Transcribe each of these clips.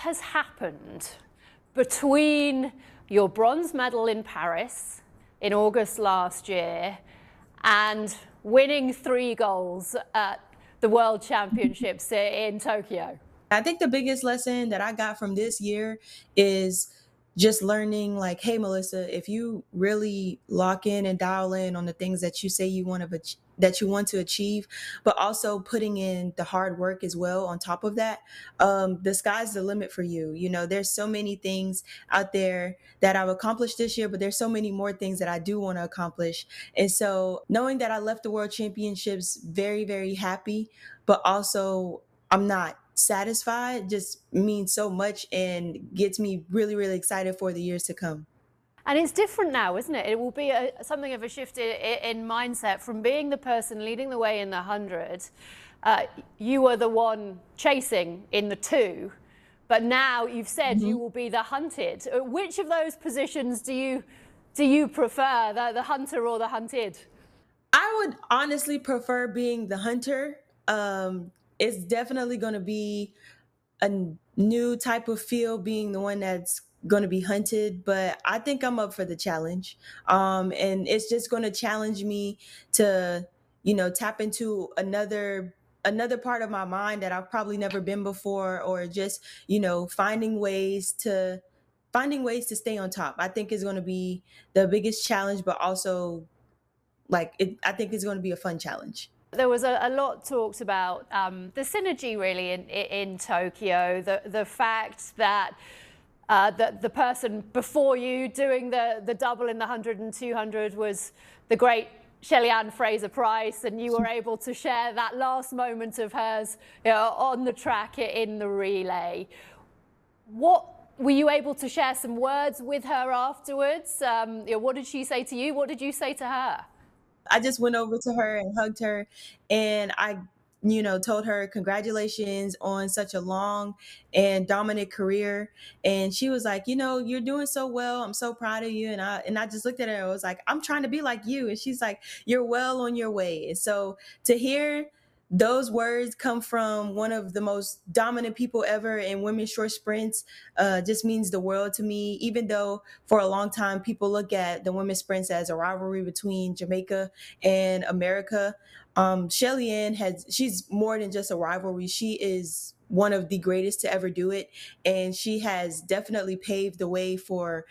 has happened between your bronze medal in Paris in August last year and winning 3 golds at the World Championships in Tokyo? I think the biggest lesson that I got from this year is just learning like, hey, Melissa, if you really lock in and dial in on the things that you say that you want to achieve, but also putting in the hard work as well on top of that, the sky's the limit for you. You know, there's so many things out there that I've accomplished this year, but there's so many more things that I do want to accomplish. And so knowing that I left the World Championships very, very happy, but also I'm not satisfied just means so much and gets me really, really excited for the years to come. And it's different now, isn't it? It will be something of a shift in mindset from being the person leading the way in the 100. You were the one chasing in the 2, but now you've said you will be the hunted. Which of those positions do you prefer, the hunter or the hunted? I would honestly prefer being the hunter. It's definitely going to be a new type of feel being the one that's going to be hunted, but I think I'm up for the challenge. And it's just going to challenge me to, tap into another part of my mind that I've probably never been before, or just, finding ways to stay on top. I think is going to be the biggest challenge, but also I think it's going to be a fun challenge. There was a lot talked about the synergy really in Tokyo, the fact that the person before you doing the double in the 100 and 200 was the great Shelly-Ann Fraser-Pryce, and you were able to share that last moment of hers on the track in the relay. Were you able to share some words with her afterwards? What did she say to you? What did you say to her? I just went over to her and hugged her, and I, told her congratulations on such a long and dominant career. And she was like, you're doing so well. I'm so proud of you. And I just looked at her and I was like, I'm trying to be like you. And she's like, you're well on your way. And so to hear those words come from one of the most dominant people ever in women's short sprints just means the world to me, even though for a long time people look at the women's sprints as a rivalry between Jamaica and America. Shelly-Ann she's more than just a rivalry. She is one of the greatest to ever do it. And she has definitely paved the way for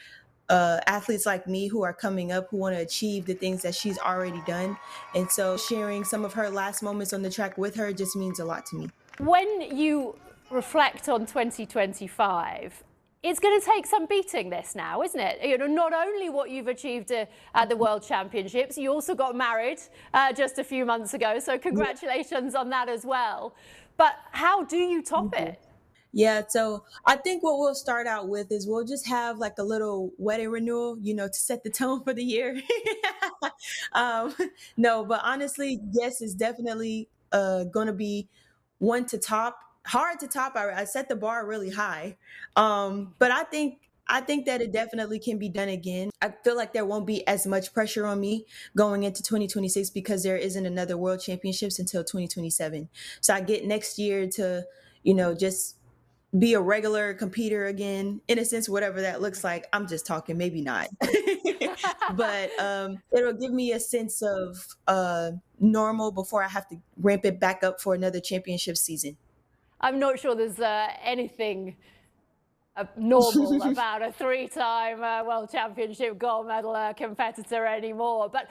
athletes like me who are coming up, who want to achieve the things that she's already done. And so sharing some of her last moments on the track with her just means a lot to me. When you reflect on 2025, it's going to take some beating this now, isn't it? Not only what you've achieved at the World Championships, you also got married just a few months ago. So congratulations on that as well. But how do you top it? Yeah, so I think what we'll start out with is we'll just have like a little wedding renewal, to set the tone for the year. No, but honestly, yes, it's definitely going to be one to top. Hard to top. I set the bar really high, but I think that it definitely can be done again. I feel like there won't be as much pressure on me going into 2026 because there isn't another World Championships until 2027. So I get next year to, just be a regular competitor again, in a sense, whatever that looks like. I'm just talking, maybe not. But it'll give me a sense of normal before I have to ramp it back up for another championship season. I'm not sure there's anything normal about a 3-time World Championship gold medal competitor anymore. But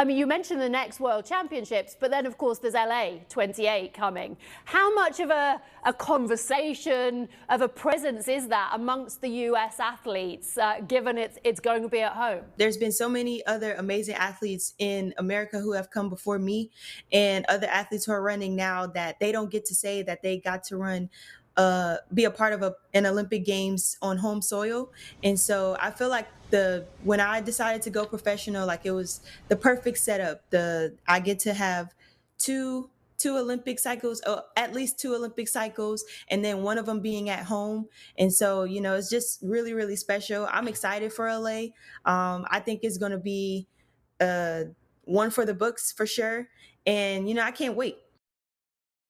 you mentioned the next World Championships, but then of course there's LA 28 coming. How much of a conversation, of a presence is that amongst the US athletes, given it's going to be at home? There's been so many other amazing athletes in America who have come before me, and other athletes who are running now that they don't get to say that they got to run be a part of an Olympic Games on home soil. And so I feel like when I decided to go professional, like it was the perfect setup. I get to have two Olympic cycles, at least 2 Olympic cycles, and then one of them being at home. And so, it's just really, really special. I'm excited for LA. I think it's going to be one for the books for sure. And, I can't wait.